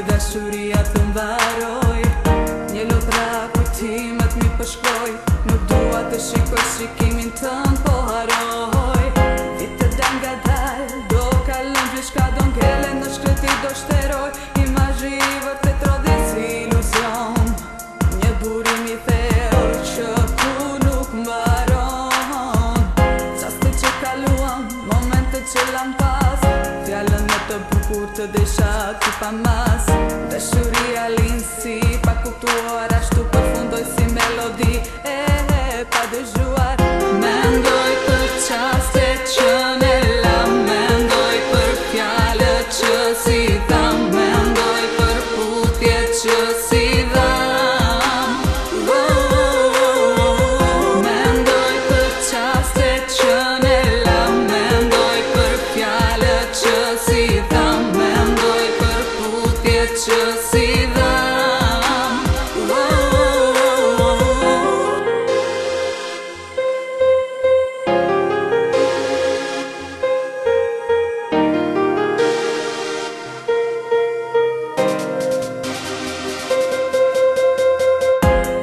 dashuria të mbaroj. Një lotra kujtimet mi përshkroj, nuk dua të shikoj shikimin tënd po haroj. Vite dal nga dal, do kalon gjithçka do ngele, në shkreti do shteroj imazhi i vërtet rodhi si iluzion. Një burim i thellë që ku nuk mbaron. Çaste që kaluam, momente që lam pas, fjallën më të bukur të desha ty pa mas. Dashuria lind si pa kuptuar, ashtu përfundoj si melodi e pa dëgjuar. Mendoj për çastet që ne lam, mendoj për fjalët që si dham, mendoj për putjet që si dham. Mendoj për çastet që ne lam, mendoj për fjalët që si dham, mendoj për putjet që si dham.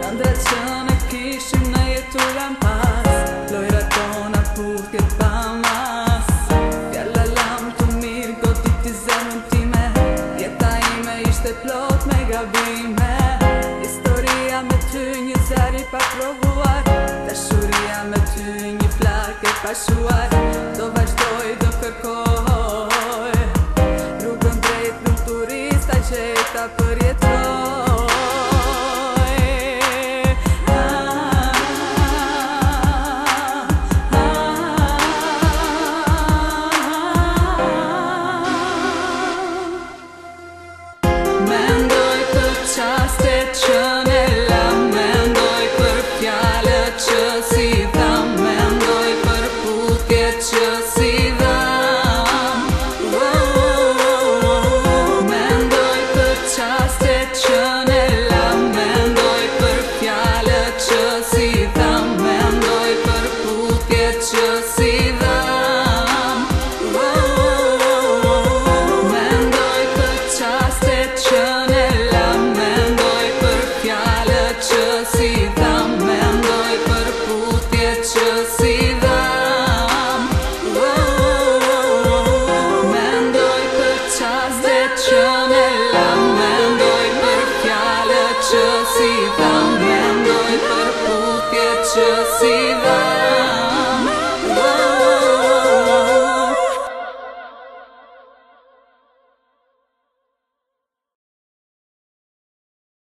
Ëndrat që ne kishim në jeturam pas, lojrat tona putjet pa mas. Fjalla lam të mirë, goditi zemrën time, jeta ime ishte plot me gabime. Historia me ty një zari pa provuar, dashuria me ty një flak e pashuar. Do vazhdoj, do kërkoj, rrugën drejt, nuk turista gjeta për jetoj.